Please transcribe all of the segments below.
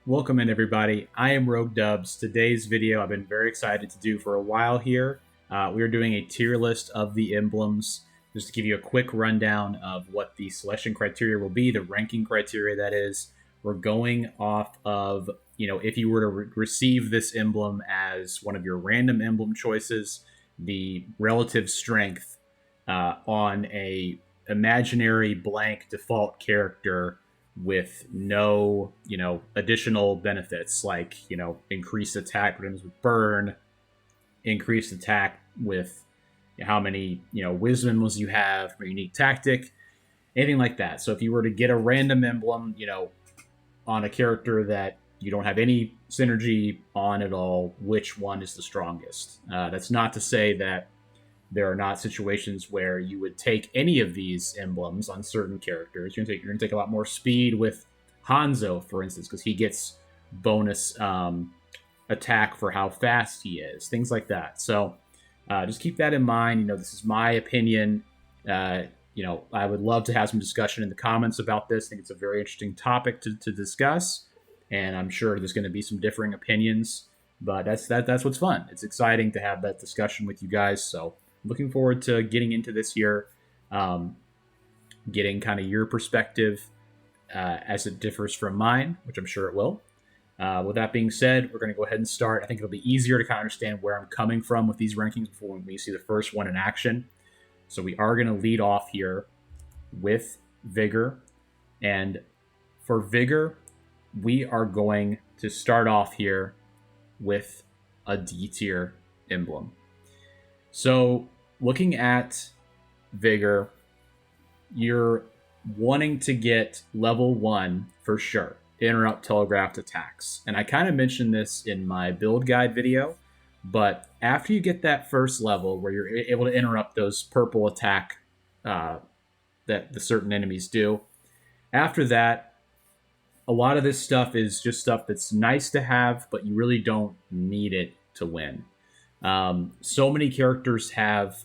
Welcome in, everybody. I am Rogue Dubs. Today's video I've been very excited to do for a while here. We are doing a tier list of the emblems. Just to give you a quick rundown of what the selection criteria will be, the ranking criteria that is. We're going off of, if you were to receive this emblem as one of your random emblem choices, the relative strength on a imaginary blank default character with no, additional benefits like, increased attack items with burn, increased attack with how many, wisdoms you have, or unique tactic, anything like that. So if you were to get a random emblem, on a character that you don't have any synergy on at all, which one is the strongest? That's not to say that there are not situations where you would take any of these emblems on certain characters. You're gonna take a lot more speed with Hanzo, for instance, because he gets bonus attack for how fast he is, things like that. So just keep that in mind. This is my opinion. I would love to have some discussion in the comments about this. I think it's a very interesting topic to discuss, and I'm sure there's going to be some differing opinions. But that's what's fun. It's exciting to have that discussion with you guys. So looking forward to getting into this here, getting kind of your perspective as it differs from mine, which I'm sure it will. With that being said, we're going to go ahead and start. I think it'll be easier to kind of understand where I'm coming from with these rankings before we see the first one in action. So we are going to lead off here with Vigor. And for Vigor, we are going to start off here with a D tier emblem. So looking at Vigor, you're wanting to get level 1 for sure. Interrupt telegraphed attacks. And I kind of mentioned this in my build guide video, but after you get that first level where you're able to interrupt those purple attack that the certain enemies do, after that, a lot of this stuff is just stuff that's nice to have, but you really don't need it to win. So many characters have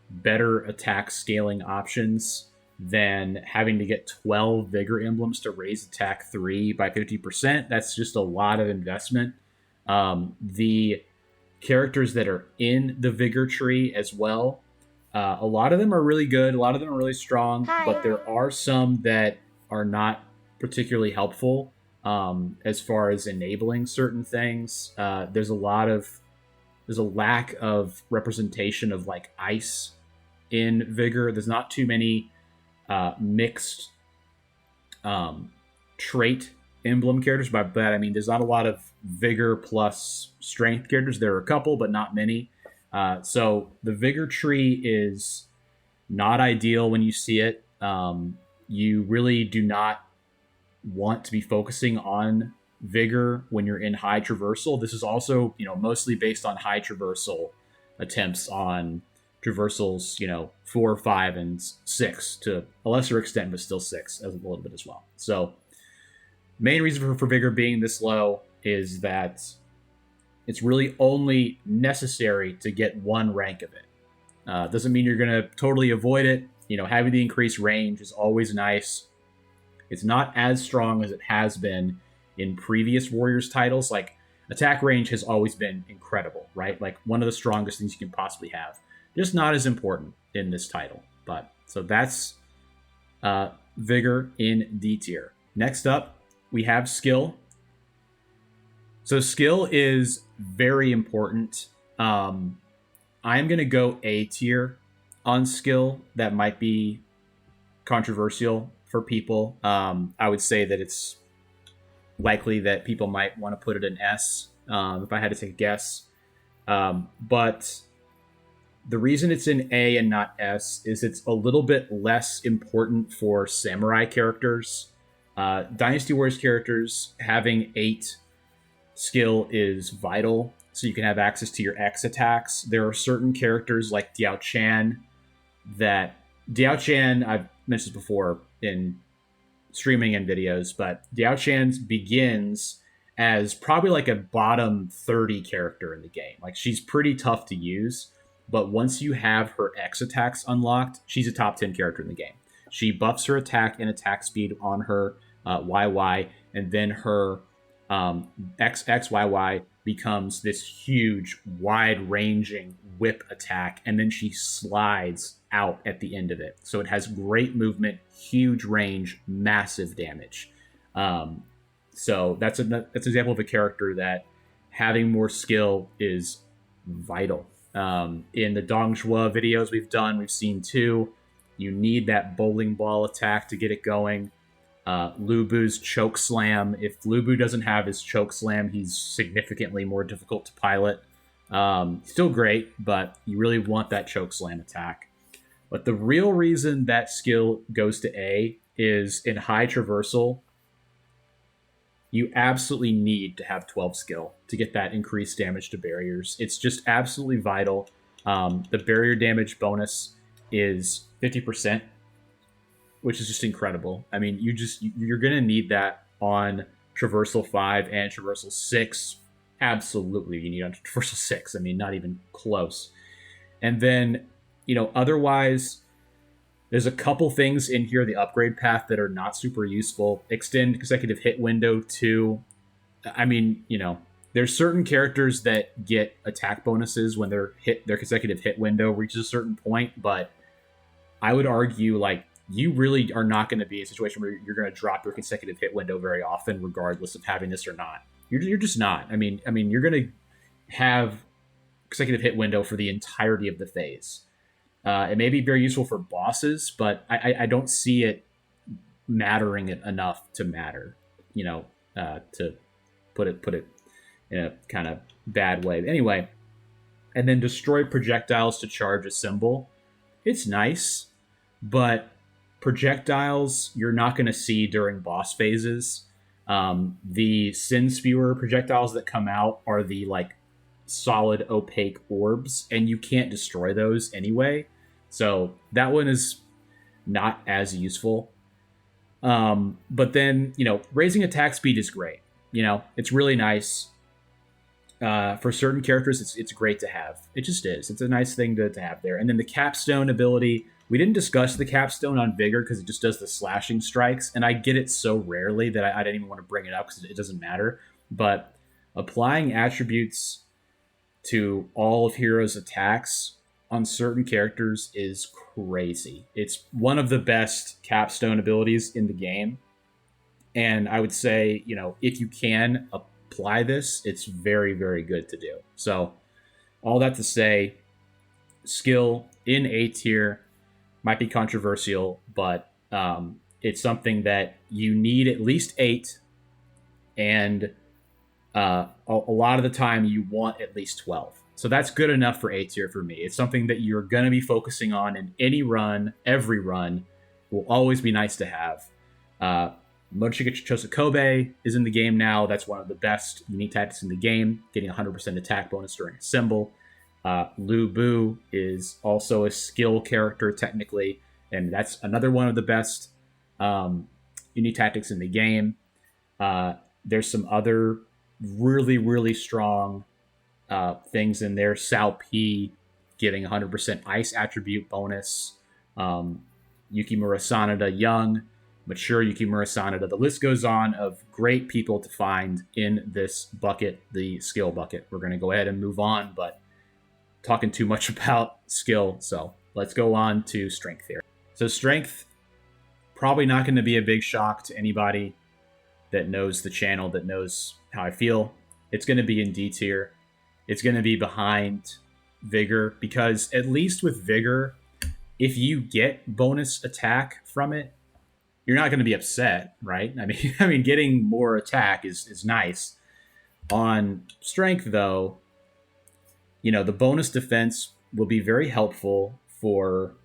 better attack scaling options than having to get 12 Vigor emblems to raise attack 3 by 50%. That's just a lot of investment. The characters that are in the Vigor tree as well, a lot of them are really good. A lot of them are really strong, but there are some that are not particularly helpful as far as enabling certain things. There's a lack of representation of like ice in Vigor. There's not too many mixed trait emblem characters. By that I mean there's not a lot of Vigor plus strength characters. There are a couple, but not many. So the Vigor tree is not ideal when you see it. You really do not want to be focusing on Vigor when you're in high traversal. This is also, mostly based on high traversal attempts on traversals, 4, 5, and 6 to a lesser extent, but still 6 as a little bit as well. So main reason for Vigor being this low is that it's really only necessary to get 1 rank of it. Doesn't mean you're going to totally avoid it. Having the increased range is always nice. It's not as strong as it has been in previous Warriors titles. Like, attack range has always been incredible, right? Like, one of the strongest things you can possibly have. Just not as important in this title. But so that's Vigor in D tier. Next up, we have skill. So skill is very important. I'm going to go A tier on skill. That might be controversial for people. I would say that it's likely that people might want to put it in S if I had to take a guess. But the reason it's in A and not S is it's a little bit less important for samurai characters. Dynasty Warriors characters having 8 skill is vital, so you can have access to your X attacks. There are certain characters like Diao Chan I've mentioned this before in streaming and videos, but Diao Chan begins as probably like a bottom 30 character in the game. Like, she's pretty tough to use, but once you have her X attacks unlocked, she's a top 10 character in the game. She buffs her attack and attack speed on her YY, and then her XXYY becomes this huge, wide ranging whip attack, and then she slides out at the end of it. So it has great movement, huge range, massive damage. Um, so that's an example of a character that having more skill is vital. In the Dongzhuo videos we've done, we've seen two. You need that bowling ball attack to get it going. Lu Bu's choke slam. If Lu Bu doesn't have his choke slam, he's significantly more difficult to pilot. Still great, but you really want that choke slam attack. But the real reason that skill goes to A is in high traversal, you absolutely need to have 12 skill to get that increased damage to barriers. It's just absolutely vital. The barrier damage bonus is 50%, which is just incredible. I mean, you're going to need that on traversal 5 and traversal 6. Absolutely, you need on traversal 6. I mean, not even close. And then, otherwise, there's a couple things in here, the upgrade path, that are not super useful. Extend consecutive hit window to, I mean, there's certain characters that get attack bonuses when their consecutive hit window reaches a certain point, but I would argue, like, you really are not going to be in a situation where you're going to drop your consecutive hit window very often, regardless of having this or not. You're just not. I mean, you're going to have consecutive hit window for the entirety of the phase. It may be very useful for bosses, but I don't see it mattering enough to matter. To put it in a kind of bad way. Anyway, and then destroy projectiles to charge a symbol. It's nice, but projectiles you're not going to see during boss phases. The Sin Spewer projectiles that come out are the like solid opaque orbs, and you can't destroy those anyway. So that one is not as useful. But then, raising attack speed is great. It's really nice. For certain characters, it's great to have. It just is. It's a nice thing to have there. And then the capstone ability, we didn't discuss the capstone on Vigor because it just does the slashing strikes, and I get it so rarely that I didn't even want to bring it up because it doesn't matter. But applying attributes to all of Hero's attacks on certain characters is crazy. It's one of the best capstone abilities in the game. And I would say, if you can apply this, it's very, very good to do. So all that to say, skill in A tier might be controversial, but it's something that you need at least 8, and a lot of the time you want at least 12. So that's good enough for A tier for me. It's something that you're going to be focusing on in any run. Every run will always be nice to have. Motoshika Chosokobe is in the game now. That's one of the best unique tactics in the game, getting 100% attack bonus during a symbol. Lu Bu is also a skill character technically, and that's another one of the best unique tactics in the game. There's some other really, really strong things in there. Sao P getting 100% ice attribute bonus. Yukimura Sanada Young, mature Yukimura Sanada. The list goes on of great people to find in this bucket, the skill bucket. We're going to go ahead and move on, but talking too much about skill, so let's go on to strength here. So strength, probably not going to be a big shock to anybody that knows the channel, that knows how I feel. It's going to be in D tier. It's going to be behind Vigor, because at least with Vigor, if you get bonus attack from it, you're not going to be upset, right? I mean, getting more attack is nice. On strength, though, the bonus defense will be very helpful for,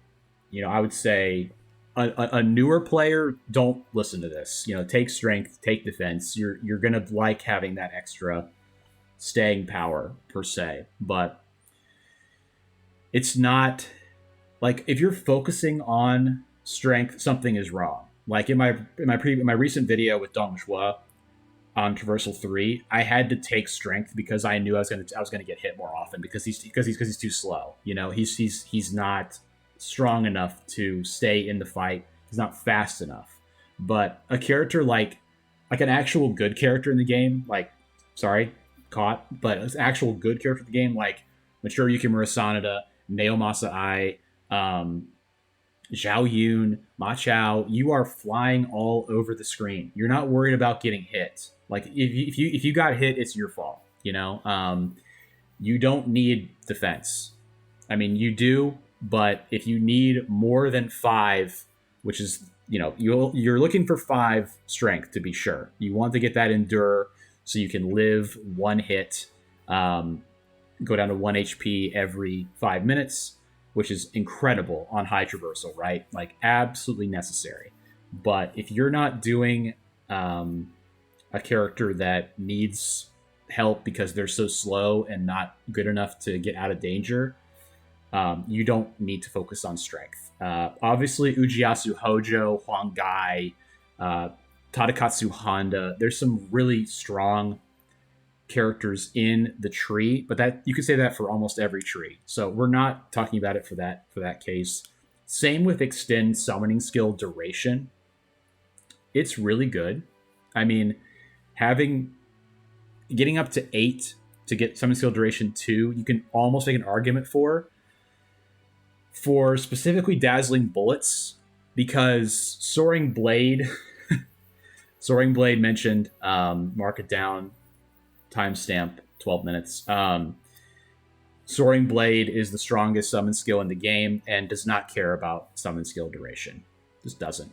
I would say a newer player. Don't listen to this. Take strength, take defense. You're going to like having that extra staying power per se, but it's not like, if you're focusing on strength, something is wrong. Like in my recent video with Dongzhuo on Traversal 3, I had to take strength because I knew I was gonna get hit more often because he's too slow. He's not strong enough to stay in the fight. He's not fast enough. But a character like like an actual good character in the game, like sorry, caught, but an actual good character in the game, like Machiruki Murasanada, Naomasa Ai, Zhao Yun, Ma Chao, you are flying all over the screen. You're not worried about getting hit. Like if you got hit, it's your fault. You don't need defense. I mean, you do, but if you need more than 5, which is you're looking for 5 strength to be sure. You want to get that endure so you can live 1 hit, go down to 1 HP every 5 minutes, which is incredible on high traversal, right? Like absolutely necessary. But if you're not doing a character that needs help because they're so slow and not good enough to get out of danger, you don't need to focus on strength. Obviously, Ujiyasu Hojo, Huang Gai, Tadakatsu Honda, there's some really strong characters in the tree, but that you could say that for almost every tree. So we're not talking about it for that case. Same with extend summoning skill duration. It's really good. I mean, getting up to 8 to get summoning skill duration 2, you can almost make an argument for specifically dazzling bullets, because Soaring Blade mentioned, mark it down, timestamp 12 minutes. Soaring Blade is the strongest summon skill in the game and does not care about summon skill duration. Just doesn't.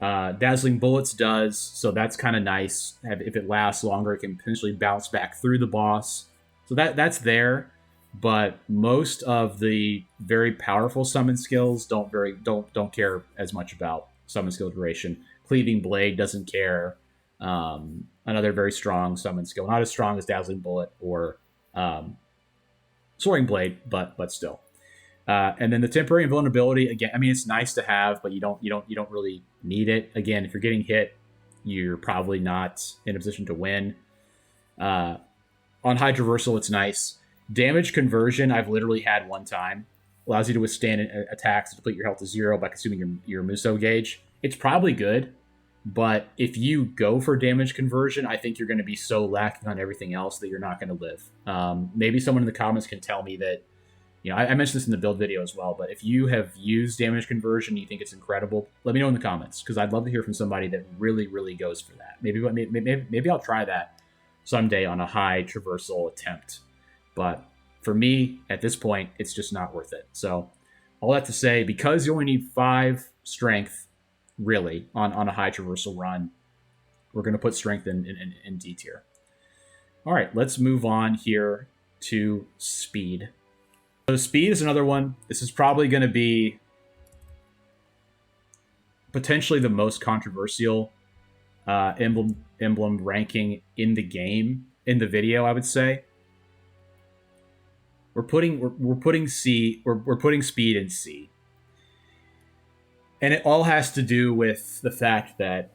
Dazzling Bullets does, so that's kind of nice. If it lasts longer, it can potentially bounce back through the boss. So that's there, but most of the very powerful summon skills don't care as much about summon skill duration. Cleaving Blade doesn't care. Another very strong summon skill, not as strong as Dazzling Bullet or Soaring Blade, but still. And then the temporary invulnerability, again, I mean, it's nice to have, but you don't really need it. Again, if you're getting hit, you're probably not in a position to win. On high traversal, it's nice. Damage conversion, I've literally had one time. Allows you to withstand attacks to deplete your health to 0 by consuming your Muso gauge. It's probably good, but if you go for damage conversion, I think you're going to be so lacking on everything else that you're not going to live. Maybe someone in the comments can tell me that. I mentioned this in the build video as well, but if you have used damage conversion and you think it's incredible, let me know in the comments, because I'd love to hear from somebody that really, really goes for that. Maybe I'll try that someday on a high traversal attempt. But for me, at this point, it's just not worth it. So all that to say, because you only need 5 strength, really, on a high traversal run, we're going to put strength in D tier. All right, let's move on here to speed. So speed is another one. This is probably going to be potentially the most controversial emblem ranking in the game, in the video, I would say. We're putting speed in C. And it all has to do with the fact that,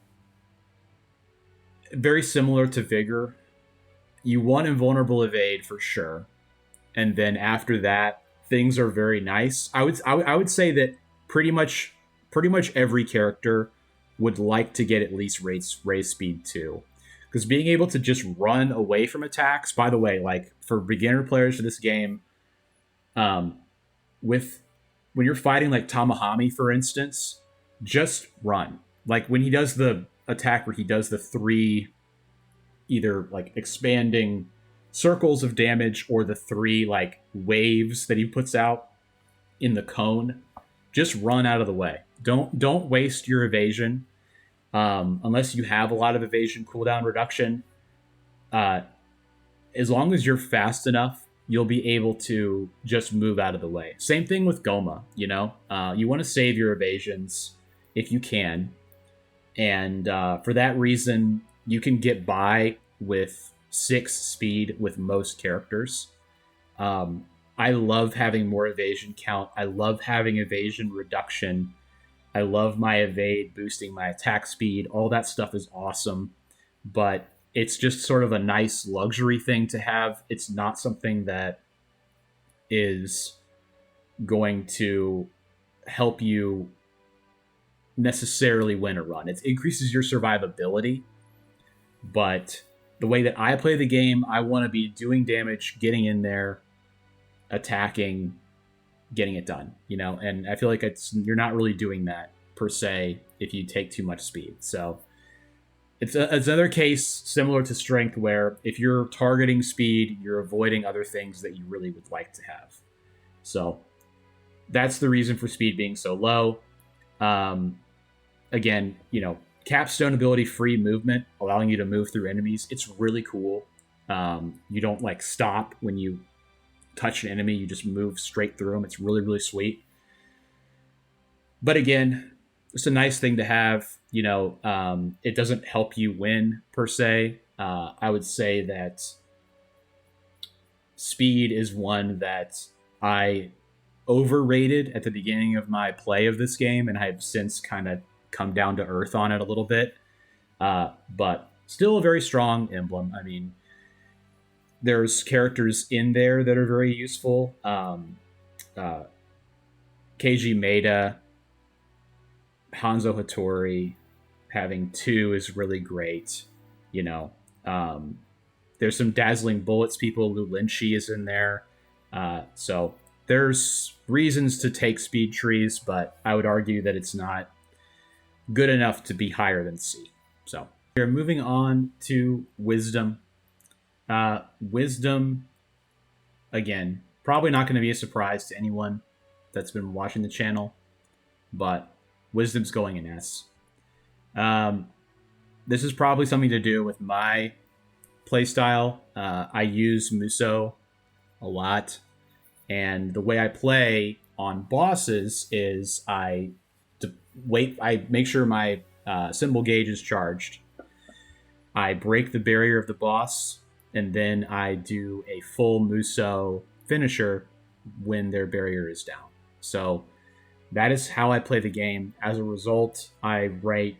very similar to Vigor, you want invulnerable evade for sure. And then after that, things are very nice. I would say that pretty much every character would like to get at least raise speed 2. Because being able to just run away from attacks, by the way, like for beginner players for this game, when you're fighting like Tamahami, for instance, just run. Like when he does the attack where he does the 3 either like expanding circles of damage or the 3 like waves that he puts out in the cone, just run out of the way. Don't waste your evasion unless you have a lot of evasion cooldown reduction. As long as you're fast enough, you'll be able to just move out of the way. Same thing with Goma, you want to save your evasions if you can, and for that reason you can get by with 6 speed with most characters. I love having more evasion count. I love having evasion reduction. I love my evade boosting my attack speed. All that stuff is awesome, but it's just sort of a nice luxury thing to have. It's not something that is going to help you necessarily win a run. It increases your survivability, But the way that I play the game, I want to be doing damage, getting in there, attacking, getting it done, and I feel like you're not really doing that per se if you take too much speed. So it's another case similar to strength where if you're targeting speed, you're avoiding other things that you really would like to have. So that's the reason for speed being so low. Again, capstone ability, free movement, allowing you to move through enemies. It's really cool. You don't like stop when you touch an enemy, you just move straight through them. It's really, really sweet. But again, it's a nice thing to have. It doesn't help you win per se. I would say that speed is one that I overrated at the beginning of my play of this game, and I have since kind of come down to earth on it a little bit. But still a very strong emblem. I mean, there's characters in there that are very useful. Keiji Maeda, Hanzo Hattori, having 2 is really great. There's some dazzling bullets people. Lu Linchi is in there. So there's reasons to take speed trees, but I would argue that it's not good enough to be higher than C. So we're moving on to wisdom. Wisdom, again, probably not going to be a surprise to anyone that's been watching the channel, but wisdom's going in S. This is probably something to do with my playstyle. I use Muso a lot, and the way I play on bosses is I make sure my symbol gauge is charged. I break the barrier of the boss, and then I do a full Muso finisher when their barrier is down. So that is how I play the game. As a result, I rate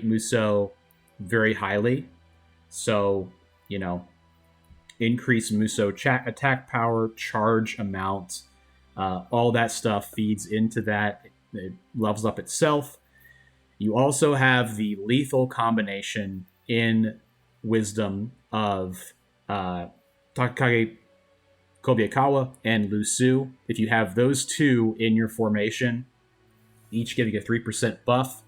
Muso very highly. So, increase Muso attack power, charge amount, all that stuff feeds into that. It levels up itself. You also have the lethal combination in Wisdom of Takakage Kobayakawa and Lusu. If you have those 2 in your formation, each getting a 3% buff.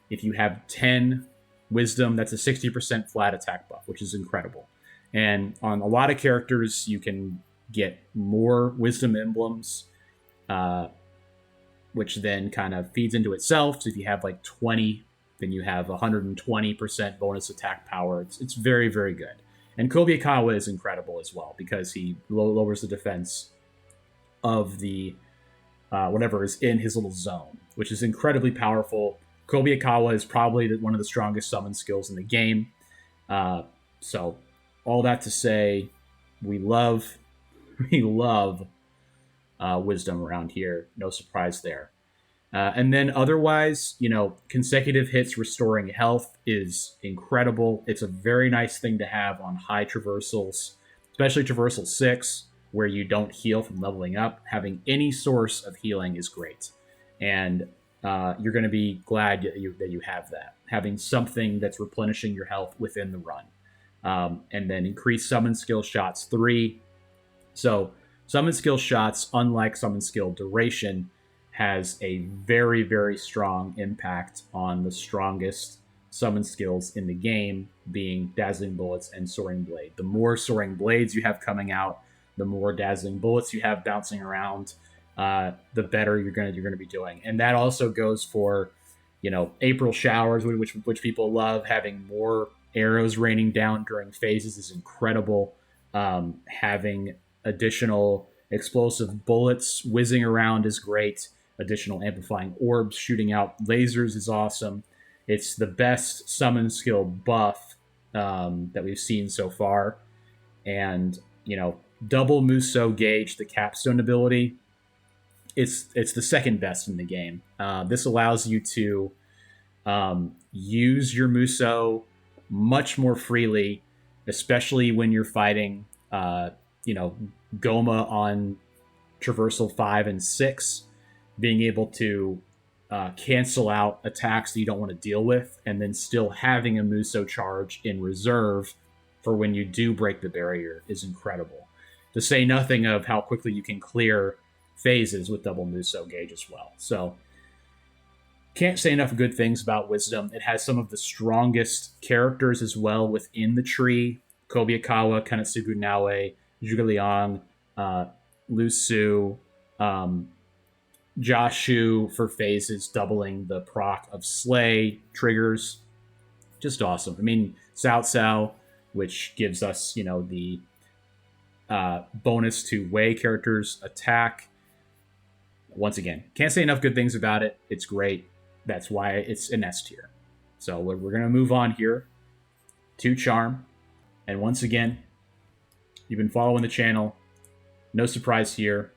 If you have 10 Wisdom, that's a 60% flat attack buff, which is incredible. And on a lot of characters, you can get more Wisdom emblems, which then kind of feeds into itself. So if you have like 20, then you have 120% bonus attack power. It's very, very good. And Kobayakawa is incredible as well because he lowers the defense of the whatever is in his little zone, which is incredibly powerful. Kobayakawa is probably one of the strongest summon skills in the game. So all that to say, we love Wisdom around here. No surprise there. And then otherwise, consecutive hits restoring health is incredible. It's a very nice thing to have on high traversals, especially traversal 6, where you don't heal from leveling up. Having any source of healing is great. And you're going to be glad that you have that. Having something that's replenishing your health within the run. And then increase summon skill shots 3. So summon skill shots, unlike summon skill duration, has a very, very strong impact on the strongest summon skills in the game, being Dazzling Bullets and Soaring Blade. The more Soaring Blades you have coming out, the more Dazzling Bullets you have bouncing around, the better you're gonna be doing. And that also goes for, April Showers, which people love. Having more arrows raining down during phases is incredible. Having additional explosive bullets whizzing around is great. Additional amplifying orbs shooting out lasers is awesome. It's the best summon skill buff that we've seen so far. And, double Muso gauge, the capstone ability, it's the second best in the game. This allows you to use your Muso much more freely, especially when you're fighting, Goma on Traversal 5 and 6. Being able to cancel out attacks that you don't want to deal with, and then still having a Muso charge in reserve for when you do break the barrier is incredible. To say nothing of how quickly you can clear phases with double Muso gauge as well. So can't say enough good things about Wisdom. It has some of the strongest characters as well within the tree. Kobayakawa, Kanetsugu Naoe, Zhuge Liang, Lu Su, Joshu for phases, doubling the proc of Slay triggers. Just awesome. I mean, Cao Cao, which gives us, the bonus to Wei characters' attack. Once again, can't say enough good things about it. It's great. That's why it's an S tier. So we're going to move on here to Charm. And once again, you've been following the channel. No surprise here.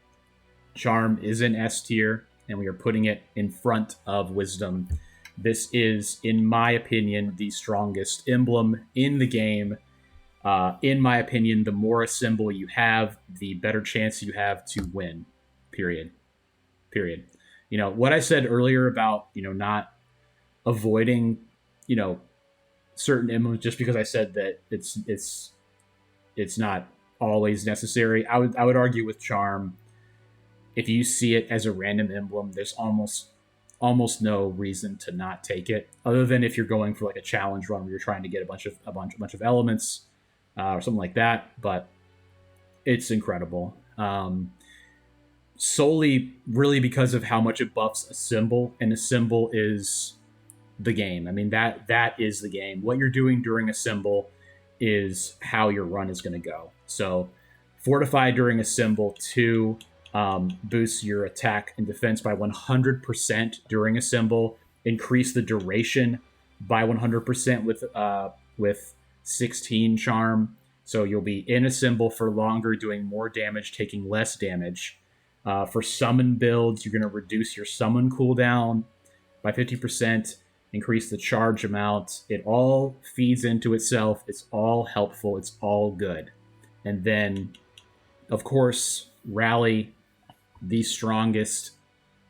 Charm is an S tier, and we are putting it in front of Wisdom. This is, in my opinion, the strongest emblem in the game. In my opinion, the more a symbol you have, the better chance you have to win. Period. What I said earlier about, not avoiding, certain emblems just because I said that it's not always necessary. I would argue with Charm, if you see it as a random emblem, there's almost no reason to not take it, other than if you're going for like a challenge run where you're trying to get a bunch of elements or something like that. But it's incredible. Solely really because of how much it buffs a symbol, and a symbol is the game. I mean, that is the game. What you're doing during a symbol is how your run is going to go. So fortify during a symbol to boost your attack and defense by 100% during a symbol, increase the duration by 100% with 16 charm. So you'll be in a symbol for longer, doing more damage, taking less damage. For summon builds, you're going to reduce your summon cooldown by 50%, increase the charge amount. It all feeds into itself. It's all helpful. It's all good. And then, of course, Rally, the strongest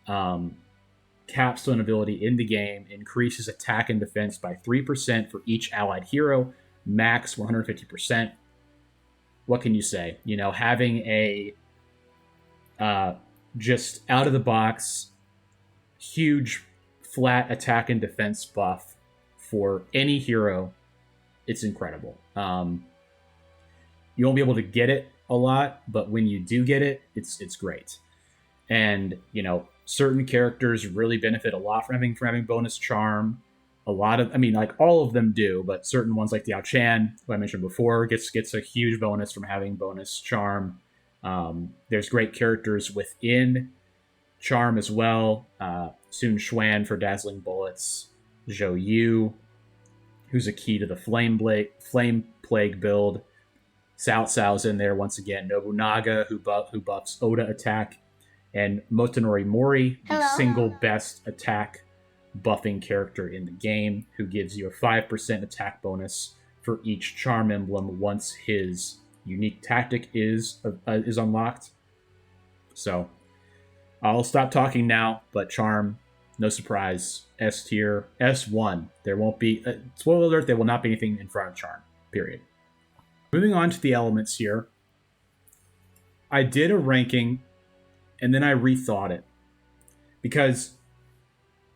capstone ability in the game, increases attack and defense by 3% for each allied hero, max 150%. What can you say? Having a just out of the box, huge flat attack and defense buff for any hero, it's incredible. You won't be able to get it a lot, but when you do get it, it's great. And certain characters really benefit a lot from having bonus charm. All of them do, but certain ones like Diao Chan, who I mentioned before, gets a huge bonus from having bonus charm. There's great characters within Charm as well. Sun Xuan for Dazzling Bullets. Zhou Yu, who's a key to the Flame Plague build. Cao Cao's in there once again. Nobunaga, who buffs Oda attack. And Motonori Mori, the single best attack buffing character in the game, who gives you a 5% attack bonus for each Charm emblem once his unique tactic is unlocked. So I'll stop talking now, but Charm, no surprise, S tier, S1. There won't be, spoiler alert, there will not be anything in front of Charm, period. Moving on to the elements here. I did a ranking, and then I rethought it, because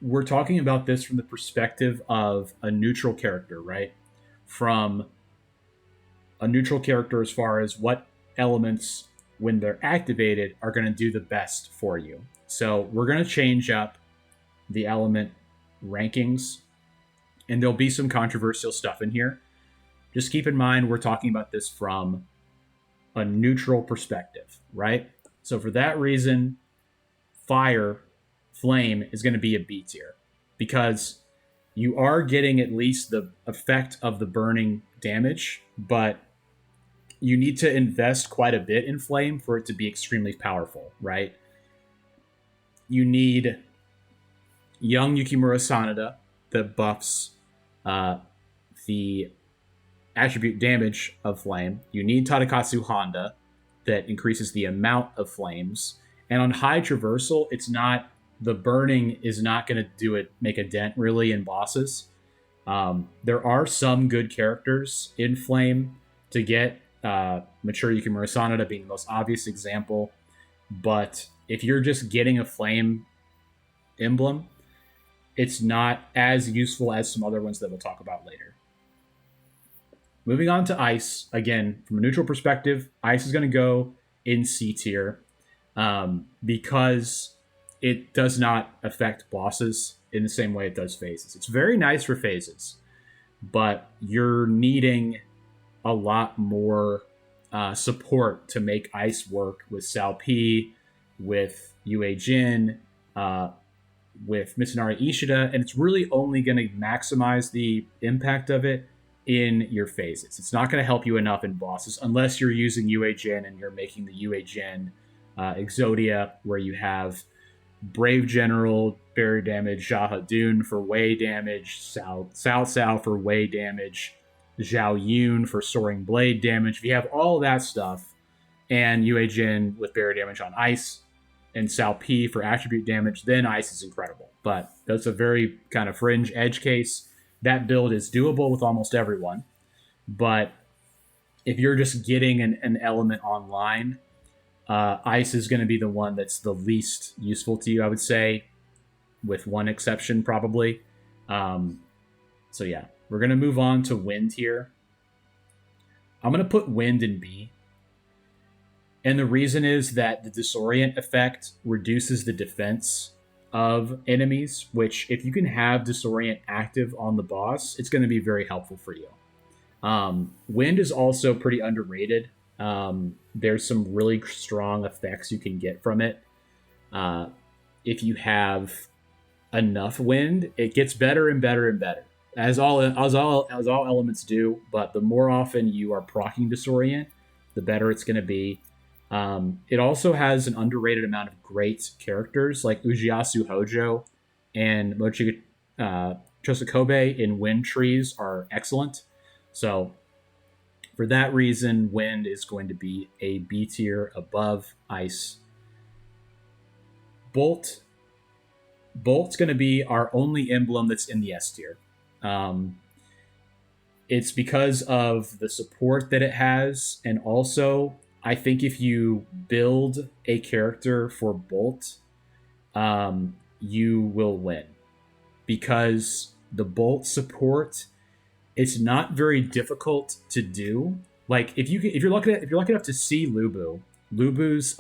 we're talking about this from the perspective of a neutral character, right? From a neutral character as far as what elements, when they're activated, are going to do the best for you. So we're going to change up the element rankings, and there'll be some controversial stuff in here. Just keep in mind, we're talking about this from a neutral perspective, right? So for that reason, Flame is going to be a B tier, because you are getting at least the effect of the burning damage, but you need to invest quite a bit in Flame for it to be extremely powerful, right? You need young Yukimura Sanada that buffs the attribute damage of Flame. You need Tadakatsu Honda that increases the amount of flames. And on high traversal, it's not the burning is not going to make a dent really in bosses. There are some good characters in Flame to get. Mature Yukimura Sanada being the most obvious example. But if you're just getting a Flame emblem, it's not as useful as some other ones that we'll talk about later. Moving on to Ice, again, from a neutral perspective, Ice is going to go in C tier because it does not affect bosses in the same way it does phases. It's very nice for phases, but you're needing a lot more support to make Ice work with Sal P, with Yue Jin, with Mitsunari Ishida, and it's really only going to maximize the impact of it in your phases. It's not going to help you enough in bosses unless you're using Yue Jin and you're making the Yue Jin Exodia, where you have Brave General, barrier damage, Jaha Dun for Wei damage, Cao for Wei damage, Zhao Yun for Soaring Blade damage. If you have all that stuff, and Yue Jin with barrier damage on Ice, and Sal P for attribute damage, then Ice is incredible. But that's a very kind of fringe edge case. That build is doable with almost everyone. But if you're just getting an element online, Ice is going to be the one that's the least useful to you, I would say, with one exception probably. So yeah, we're going to move on to Wind here. I'm going to put Wind in B. And the reason is that the Disorient effect reduces the defense of enemies, which if you can have Disorient active on the boss, it's going to be very helpful for you. Wind is also pretty underrated. There's some really strong effects you can get from it. If you have enough wind, it gets better and better and better, as all elements do. But the more often you are proccing Disorient, the better it's going to be. It also has an underrated amount of great characters like Ujiyasu Hojo and Mochiga Chosokobe in Wind Trees are excellent. So for that reason, Wind is going to be a B tier above Ice. Bolt's going to be our only emblem that's in the S tier. It's because of the support that it has, and also I think if you build a character for Bolt, you will win, because the Bolt support, it's not very difficult to do. Like if you're lucky enough to see Lubu's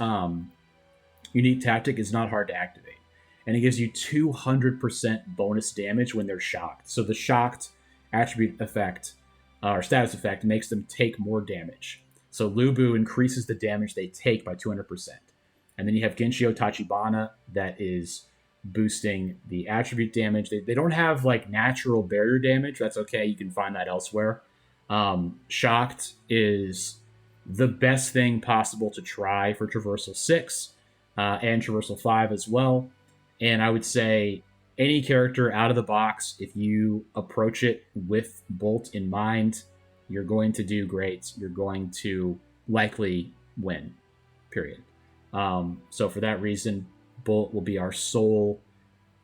unique tactic is not hard to activate, and it gives you 200% bonus damage when they're shocked. So the shocked attribute effect or status effect makes them take more damage. So Lubu increases the damage they take by 200%. And then you have Genshio Tachibana that is boosting the attribute damage. They don't have like natural barrier damage. That's okay. You can find that elsewhere. Shocked is the best thing possible to try for Traversal 6 and Traversal 5 as well. And I would say any character out of the box, if you approach it with Bolt in mind, you're going to do great. You're going to likely win, period. So for that reason, Bolt will be our sole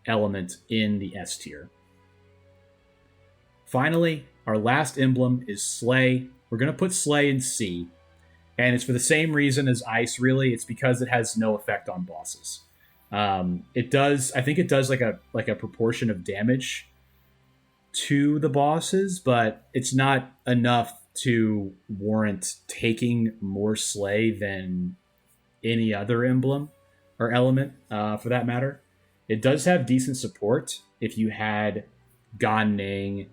element in the S tier. Finally, our last emblem is Slay. We're going to put Slay in C. And it's for the same reason as Ice, really. It's because it has no effect on bosses. It does, I think it does like a proportion of damage to the bosses, but it's not enough to warrant taking more Slay than any other emblem or element, for that matter. It does have decent support. If you had Gan Ning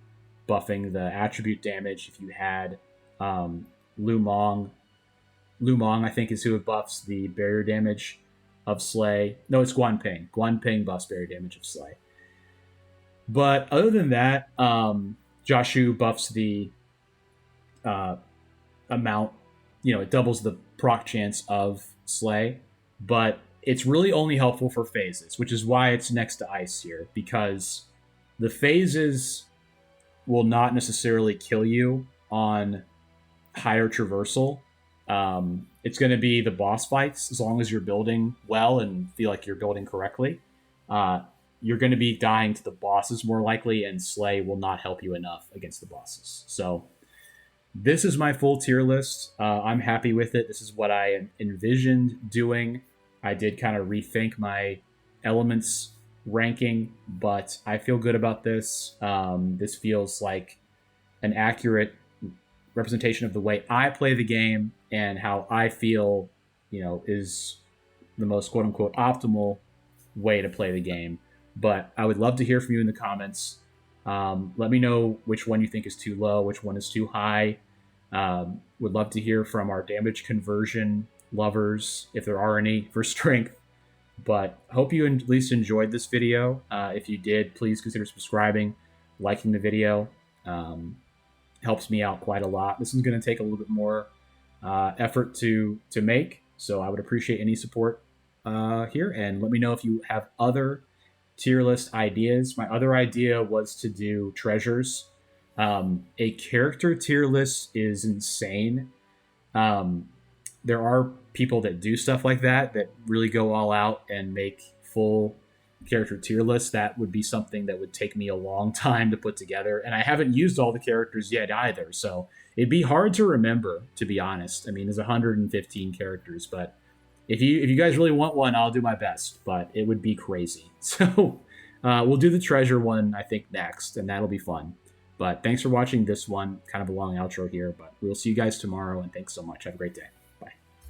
buffing the attribute damage, if you had Lu Mong, I think is who buffs the barrier damage of Slay. No, it's Guan Ping. Guan Ping buffs barrier damage of Slay. But other than that, Joshu buffs the amount, it doubles the proc chance of Slay, but it's really only helpful for phases, which is why it's next to Ice here, because the phases will not necessarily kill you on higher traversal. It's going to be the boss fights, as long as you're building well and feel like you're building correctly. you're going to be dying to the bosses more likely, and Slay will not help you enough against the bosses. So this is my full tier list. I'm happy with it. This is what I envisioned doing. I did kind of rethink my elements ranking, but I feel good about this. This feels like an accurate representation of the way I play the game and how I feel, is the most quote unquote optimal way to play the game. But I would love to hear from you in the comments. Let me know which one you think is too low, which one is too high. Would love to hear from our damage conversion lovers, if there are any, for strength. But hope you at least enjoyed this video. If you did, please consider subscribing, liking the video. Helps me out quite a lot. This is going to take a little bit more effort to make, so I would appreciate any support here. And let me know if you have other tier list ideas. My other idea was to do treasures. A character tier list is insane. There are people that do stuff like that really go all out and make full character tier lists. That would be something that would take me a long time to put together, and I haven't used all the characters yet either, so it'd be hard to remember, to be honest. I mean, there's 115 characters, but if you guys really want one, I'll do my best, but it would be crazy. So we'll do the treasure one, I think, next, and that'll be fun. But thanks for watching this one. Kind of a long outro here, but we'll see you guys tomorrow, and thanks so much. Have a great day.